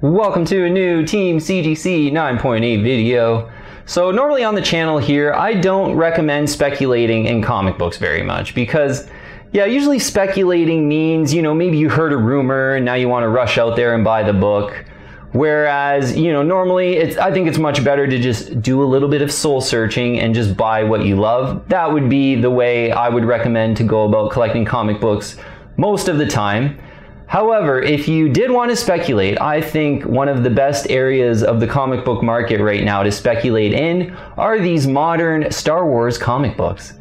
Welcome to a new Team CGC 9.8 video. So normally on the channel here, I don't recommend speculating in comic books very much because, yeah, usually speculating means, maybe you heard a rumor and now you want to rush out there and buy the book. Whereas, normally I think it's much better to just do a little bit of soul searching and just buy what you love. That would be the way I would recommend to go about collecting comic books most of the time. However, if you did want to speculate, I think one of the best areas of the comic book market right now to speculate in are these modern Star Wars comic books.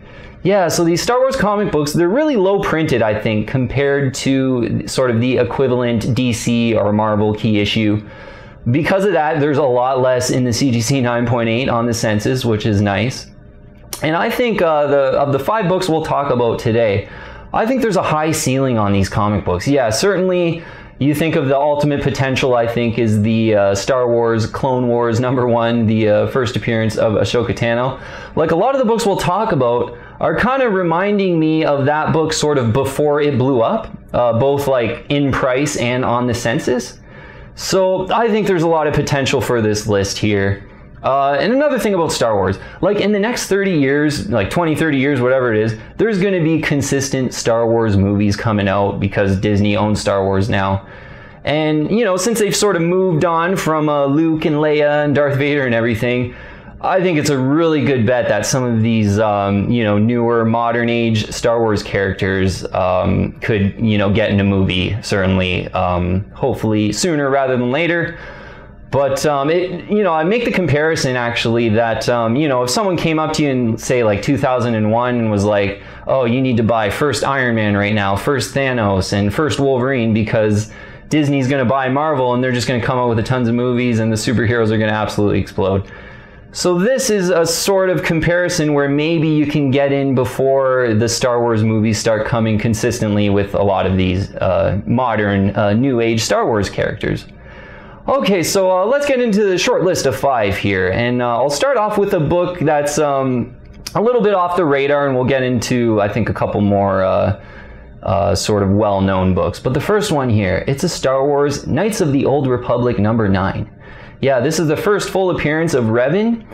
Yeah, so these Star Wars comic books, they're really low printed, I think, compared to sort of the equivalent DC or Marvel key issue. Because of that, there's a lot less in the CGC 9.8 on the census, which is nice. And I think of the 5 books we'll talk about today, I think there's a high ceiling on these comic books. Yeah, certainly you think of the ultimate potential, I think, is the Star Wars Clone Wars #1, the first appearance of Ahsoka Tano. Like, a lot of the books we'll talk about are kind of reminding me of that book sort of before it blew up, both like in price and on the census. So I think there's a lot of potential for this list here. And another thing about Star Wars, like in the next 30 years, like 20, 30 years, whatever it is, there's going to be consistent Star Wars movies coming out because Disney owns Star Wars now. And, since they've sort of moved on from Luke and Leia and Darth Vader and everything, I think it's a really good bet that some of these, newer modern age Star Wars characters could, get in a movie, certainly, hopefully sooner rather than later. But, I make the comparison, actually, that, if someone came up to you in, say, like 2001 and was like, oh, you need to buy first Iron Man right now, first Thanos, and first Wolverine because Disney's going to buy Marvel and they're just going to come out with a tons of movies and the superheroes are going to absolutely explode. So this is a sort of comparison where maybe you can get in before the Star Wars movies start coming consistently with a lot of these modern, new age Star Wars characters. Okay, so let's get into the short list of 5 here, and I'll start off with a book that's a little bit off the radar, and we'll get into, I think, a couple more sort of well-known books. But the first one here, it's a Star Wars Knights of the Old Republic #9. Yeah, this is the first full appearance of Revan,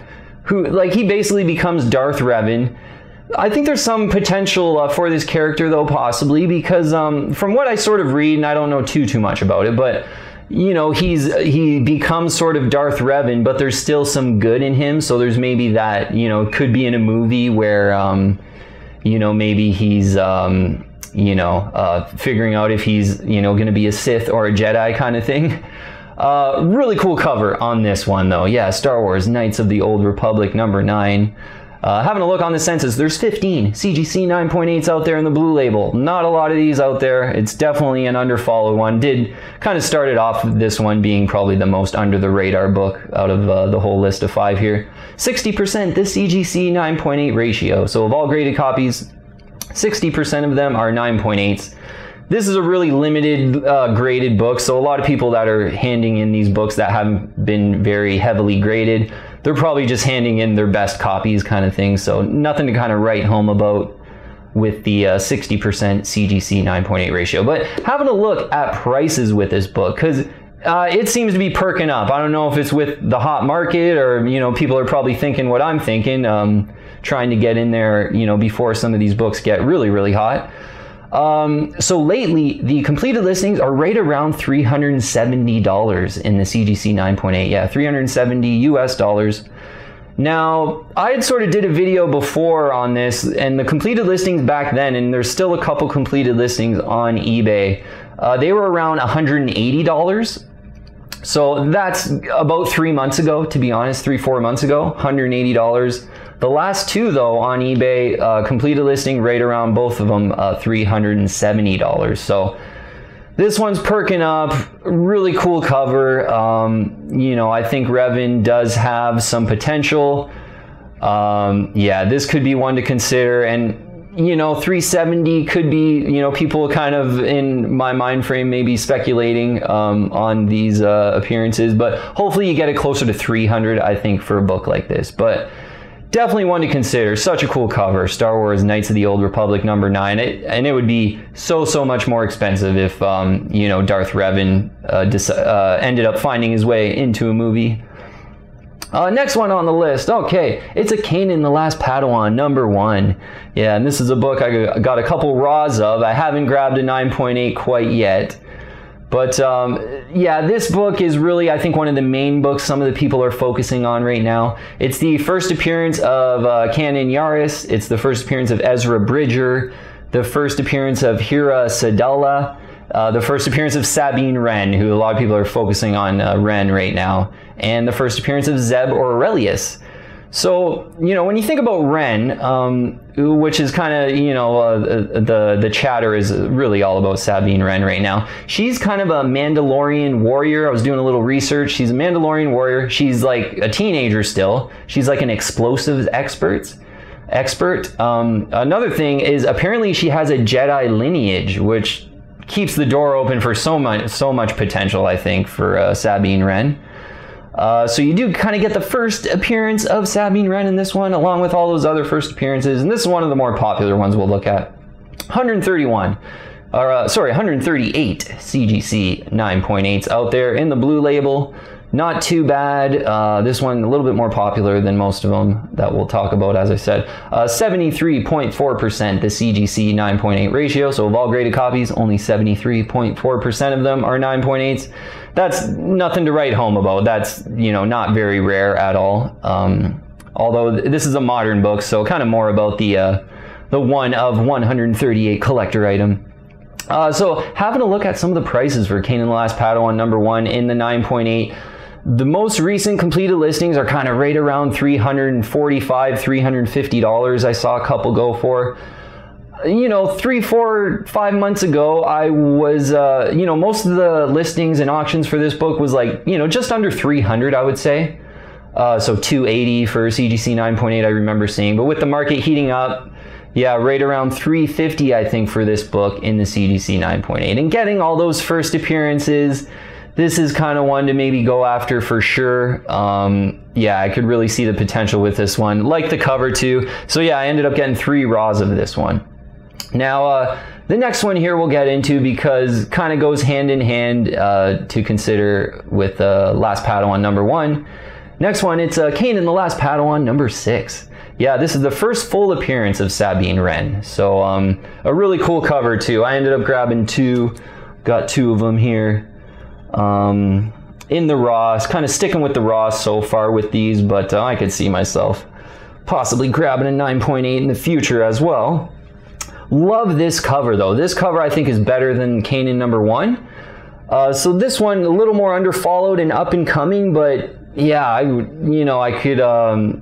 who, he basically becomes Darth Revan. I think there's some potential for this character, though, possibly, because from what I sort of read, and I don't know too much about it, but he becomes sort of Darth Revan, but there's still some good in him. So there's maybe that, could be in a movie where, maybe he's, figuring out if he's, going to be a Sith or a Jedi kind of thing. Really cool cover on this one, though. Yeah, Star Wars Knights of the Old Republic #9. Having a look on the census, there's 15 CGC 9.8s out there in the blue label. Not a lot of these out there. It's definitely an underfollowed one. Did kind of started off with this one being probably the most under the radar book out of the whole list of 5 here. 60% this CGC 9.8 ratio. So of all graded copies, 60% of them are 9.8s. This is a really limited graded book, so a lot of people that are handing in these books that haven't been very heavily graded, they're probably just handing in their best copies kind of thing, so nothing to kind of write home about with the 60% CGC 9.8 ratio. But having a look at prices with this book, because it seems to be perking up. I don't know if it's with the hot market or, people are probably thinking what I'm thinking, trying to get in there, before some of these books get really, really hot. So lately, the completed listings are right around $370 in the CGC 9.8. Yeah, $370 US. Now, I had sort of did a video before on this, and the completed listings back then, and there's still a couple completed listings on eBay, they were around $180. So that's about 3 months ago, to be honest, 3-4 months ago, $180. The last 2, though, on eBay, completed listing right around both of them, $370. So this one's perking up, really cool cover. I think Revan does have some potential. Yeah, this could be one to consider, and 370 could be, people kind of in my mind frame maybe speculating on these appearances, but hopefully you get it closer to 300, I think, for a book like this. But definitely one to consider. Such a cool cover. Star Wars Knights of the Old Republic #9. And it would be so much more expensive if, you know, Darth Revan ended up finding his way into a movie. Next one on the list. Okay, it's a Kanan, the Last Padawan, #1. Yeah, and this is a book I got a couple raws of. I haven't grabbed a 9.8 quite yet. But yeah, this book is really, I think, one of the main books some of the people are focusing on right now. It's the first appearance of Kanan Jarrus. It's the first appearance of Ezra Bridger. The first appearance of Hera Syndulla. The first appearance of Sabine Wren, who a lot of people are focusing on Wren right now. And the first appearance of Zeb Orrelios. So, you know, when you think about Wren, which is kind of, you know, the chatter is really all about Sabine Wren right now. She's kind of a Mandalorian warrior. I was doing a little research. She's a Mandalorian warrior. She's like a teenager still. She's like an explosives expert. Another thing is apparently she has a Jedi lineage, which keeps the door open for so much potential, I think, for Sabine Wren. So you do kind of get the first appearance of Sabine Wren in this one, along with all those other first appearances, and this is one of the more popular ones we'll look at. 138 CGC 9.8s out there in the blue label. Not too bad. This one a little bit more popular than most of them that we'll talk about, as I said. 73.4% the CGC 9.8 ratio. So of all graded copies, only 73.4% of them are 9.8s. That's nothing to write home about. That's, you know, not very rare at all. Although this is a modern book, so kind of more about the one of 138 collector item. So having a look at some of the prices for Kanan the Last Padawan #1 in the 9.8. The most recent completed listings are kind of right around $345, $350. I saw a couple go for. You know, 3, 4, 5 months ago, I was, you know, most of the listings and auctions for this book was like, you know, just under 300, I would say. So 280 for CGC 9.8, I remember seeing. But with the market heating up, yeah, right around 350, I think, for this book in the CGC 9.8. And getting all those first appearances, this is kind of one to maybe go after for sure. Yeah, I could really see the potential with this one. Like the cover too. So yeah, I ended up getting 3 raws of this one. Now, the next one here we'll get into because kind of goes hand in hand to consider with Last Padawan #1. Next one, it's Kanan the Last Padawan #6. Yeah, this is the first full appearance of Sabine Wren. So a really cool cover too. I ended up grabbing 2, got 2 of them here. In the raws, kind of sticking with the raws so far with these, but I could see myself possibly grabbing a 9.8 in the future as well. Love this cover though. This cover I think is better than Kanan #1. So this one a little more underfollowed and up and coming, but yeah, I could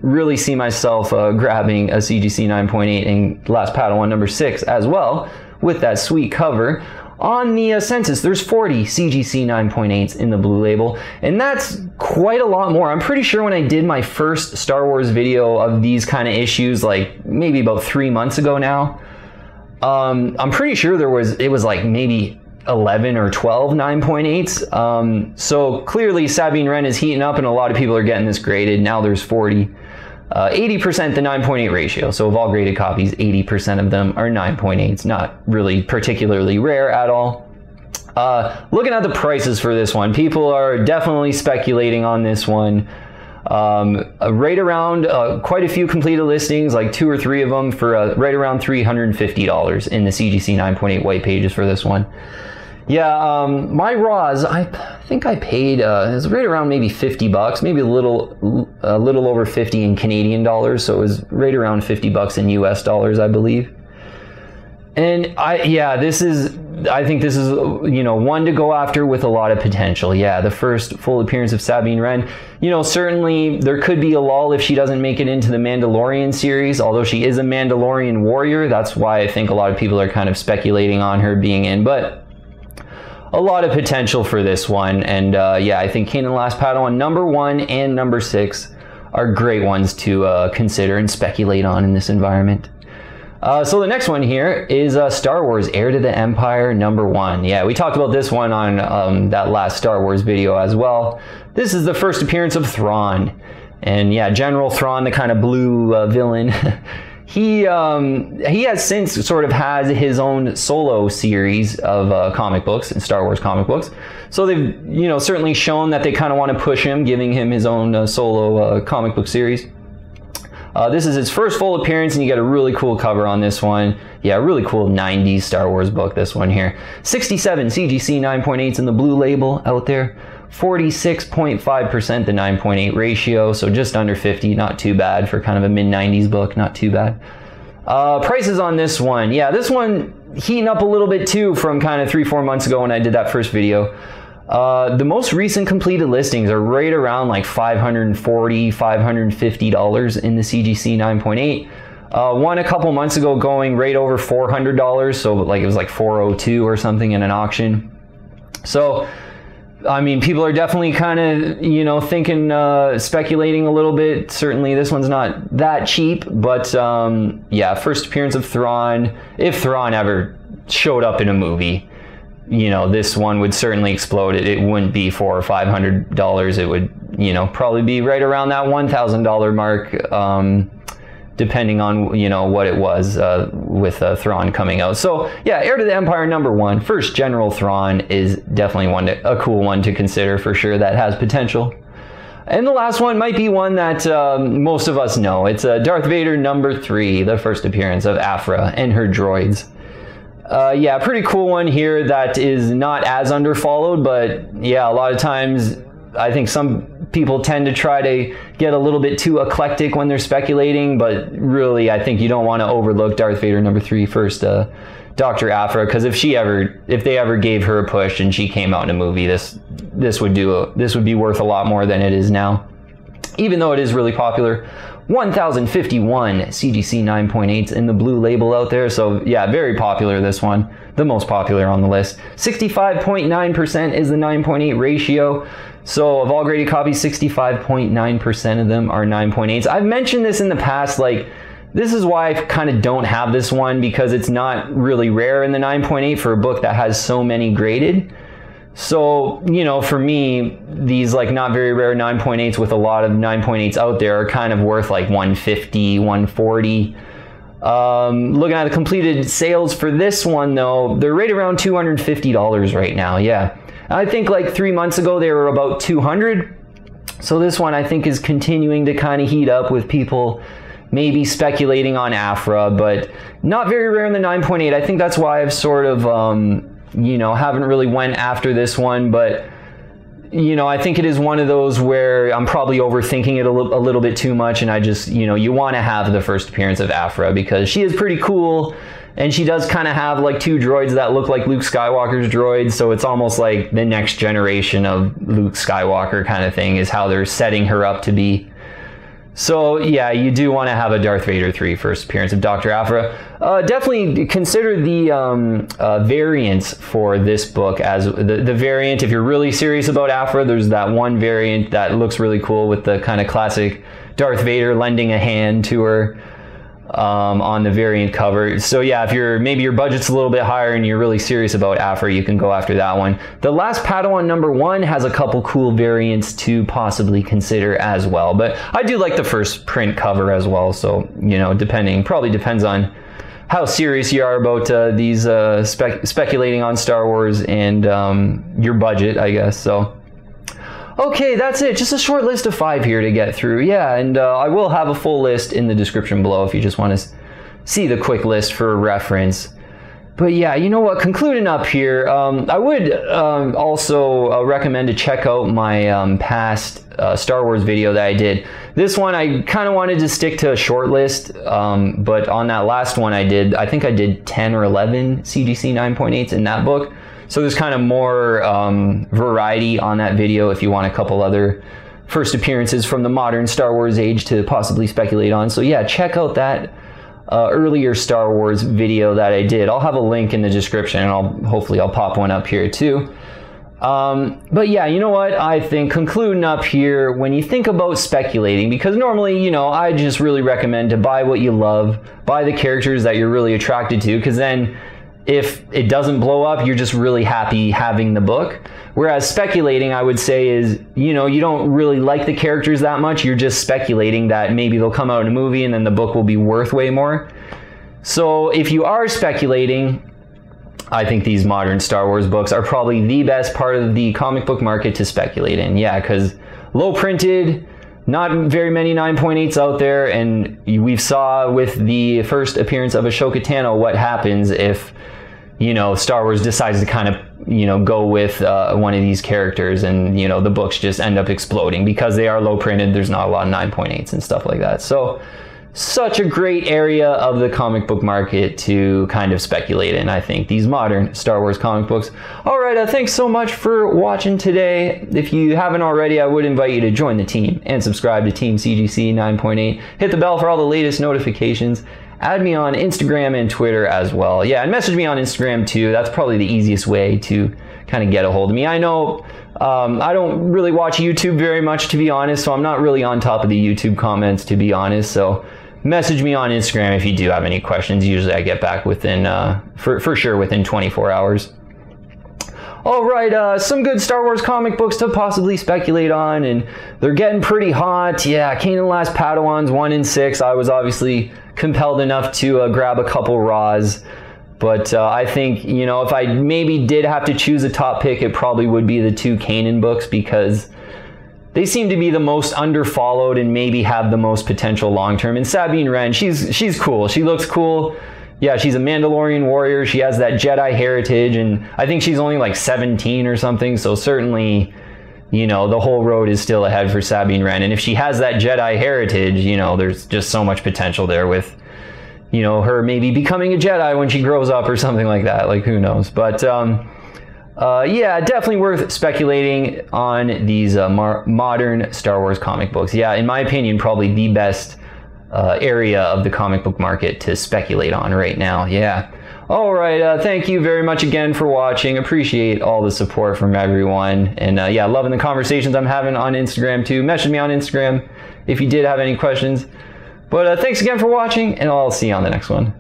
really see myself grabbing a CGC 9.8 and Last Padawan #6 as well with that sweet cover. On the census, there's 40 CGC 9.8s in the blue label, and that's quite a lot more. I'm pretty sure when I did my first Star Wars video of these kind of issues, like maybe about 3 months ago now, I'm pretty sure it was like maybe 11 or 12 9.8s. So clearly Sabine Wren is heating up and a lot of people are getting this graded. Now there's 40. 80% the 9.8 ratio. So of all graded copies, 80% of them are 9.8s. Not really particularly rare at all. Looking at the prices for this one, people are definitely speculating on this one. Right around quite a few completed listings, like 2 or 3 of them for right around $350 in the CGC 9.8 white pages for this one. Yeah, my raws, I think I paid, it was right around maybe 50 bucks, maybe a little over 50 in Canadian dollars. So it was right around 50 bucks in US dollars, I believe. And I think this is, you know, one to go after with a lot of potential. Yeah, the first full appearance of Sabine Wren. You know, certainly there could be a lull if she doesn't make it into the Mandalorian series, although she is a Mandalorian warrior. That's why I think a lot of people are kind of speculating on her being in, but a lot of potential for this one. And yeah, I think Kanan Last Padawan #1 and #6 are great ones to consider and speculate on in this environment. So the next one here is Star Wars Heir to the Empire #1. Yeah, we talked about this one on that last Star Wars video as well. This is the first appearance of Thrawn. And yeah, General Thrawn, the kind of blue villain, he has since sort of has his own solo series of comic books and Star Wars comic books. So they've, you know, certainly shown that they kind of want to push him, giving him his own solo comic book series. This is his first full appearance, and you get a really cool cover on this one. Yeah, really cool 90s Star Wars book, this one here. 67 CGC 9.8s in the blue label out there. 46.5% the 9.8 ratio, so just under 50, not too bad for kind of a mid-90s book, not too bad. Prices on this one, yeah, this one heating up a little bit too from kind of 3-4 months ago when I did that first video. The most recent completed listings are right around like $540, $550 in the CGC 9.8. One a couple months ago going right over $400, so like it was like $402 or something in an auction. So I mean, people are definitely kind of, you know, thinking, speculating a little bit. Certainly this one's not that cheap, but yeah, first appearance of Thrawn. If Thrawn ever showed up in a movie, you know, this one would certainly explode. It wouldn't be $400 or $500. It would, you know, probably be right around that $1,000 mark, depending on, you know, what it was with Thrawn coming out. So yeah, Heir to the Empire #1, first General Thrawn is definitely a cool one to consider for sure, that has potential. And the last one might be one that most of us know. It's Darth Vader #3, the first appearance of Aphra and her droids. Yeah, pretty cool one here that is not as underfollowed, but yeah, a lot of times I think some people tend to try to get a little bit too eclectic when they're speculating, but really I think you don't want to overlook Darth Vader #3 first, Dr. Aphra, because if they ever gave her a push and she came out in a movie, this would be worth a lot more than it is now, even though it is really popular. 1,051 CGC 9.8s in the blue label out there, so yeah, very popular, this one, the most popular on the list. 65.9% is the 9.8 ratio. So of all graded copies, 65.9% of them are 9.8s. I've mentioned this in the past, like, this is why I kind of don't have this one, because it's not really rare in the 9.8 for a book that has so many graded. So, you know, for me, these like not very rare 9.8s with a lot of 9.8s out there are kind of worth like $150, $140. Looking at the completed sales for this one though, they're right around $250 right now, yeah. I think like 3 months ago they were about $200. So this one I think is continuing to kind of heat up with people maybe speculating on Aphra, but not very rare in the 9.8. I think that's why I've sort of, you know, haven't really went after this one, but you know, I think it is one of those where I'm probably overthinking it a little bit too much, and I just, you know, you want to have the first appearance of Aphra because she is pretty cool, and she does kind of have like 2 droids that look like Luke Skywalker's droids, so it's almost like the next generation of Luke Skywalker kind of thing is how they're setting her up to be. So yeah, you do want to have a Darth Vader 3 first appearance of Dr. Aphra. Definitely consider the variants for this book as the variant. If you're really serious about Aphra, there's that one variant that looks really cool with the kind of classic Darth Vader lending a hand to her on the variant cover. So yeah, if maybe your budget's a little bit higher and you're really serious about Aphra, you can go after that one. The Last Padawan #1 has a couple cool variants to possibly consider as well, but I do like the first print cover as well. So, you know, probably depends on how serious you are about these speculating on Star Wars and your budget, I guess. So okay, that's it. Just a short list of 5 here to get through. Yeah, and I will have a full list in the description below if you just want to see the quick list for reference. But yeah, you know what? Concluding up here, I would also recommend to check out my past Star Wars video that I did. This one, I kind of wanted to stick to a short list, but on that last one I think I did 10 or 11 CGC 9.8s in that book. So there's kind of more variety on that video if you want a couple other first appearances from the modern Star Wars age to possibly speculate on. So yeah, check out that earlier Star Wars video that I did. I'll have a link in the description, and hopefully I'll pop one up here too. But yeah, you know what? I think concluding up here, when you think about speculating, because normally, you know, I just really recommend to buy what you love, buy the characters that you're really attracted to, because then if it doesn't blow up, you're just really happy having the book. Whereas speculating, I would say, is, you know, you don't really like the characters that much. You're just speculating that maybe they'll come out in a movie and then the book will be worth way more. So if you are speculating, I think these modern Star Wars books are probably the best part of the comic book market to speculate in. Yeah, because low printed, not very many 9.8s out there, and we saw with the first appearance of Ahsoka Tano what happens if, you know, Star Wars decides to kind of, you know, go with one of these characters, and, you know, the books just end up exploding because they are low printed. There's not a lot of 9.8s and stuff like that. So such a great area of the comic book market to kind of speculate in, I think, these modern Star Wars comic books. All right, thanks so much for watching today. If you haven't already, I would invite you to join the team and subscribe to Team CGC 9.8. Hit the bell for all the latest notifications. Add me on Instagram and Twitter as well. Yeah, and message me on Instagram too. That's probably the easiest way to kind of get a hold of me. I know I don't really watch YouTube very much, to be honest, so I'm not really on top of the YouTube comments, to be honest. So message me on Instagram if you do have any questions. Usually I get back within, for sure, within 24 hours. All right, some good Star Wars comic books to possibly speculate on, and they're getting pretty hot. Yeah, Kanan Last Padawans 1 and 6. I was obviously compelled enough to grab a couple raws, but I think, you know, if I maybe did have to choose a top pick, it probably would be the 2 Kanan books, because they seem to be the most underfollowed and maybe have the most potential long term. And Sabine Wren, she's cool. She looks cool. Yeah, she's a Mandalorian warrior. She has that Jedi heritage, and I think she's only like 17 or something. So certainly, you know, the whole road is still ahead for Sabine Wren. And if she has that Jedi heritage, you know, there's just so much potential there with, you know, her maybe becoming a Jedi when she grows up or something like that. Like, who knows? But yeah, definitely worth speculating on these modern Star Wars comic books. Yeah, in my opinion, probably the best area of the comic book market to speculate on right now. Yeah. All right. Thank you very much again for watching. Appreciate all the support from everyone. And yeah, loving the conversations I'm having on Instagram too. Message me on Instagram if you did have any questions. But thanks again for watching, and I'll see you on the next one.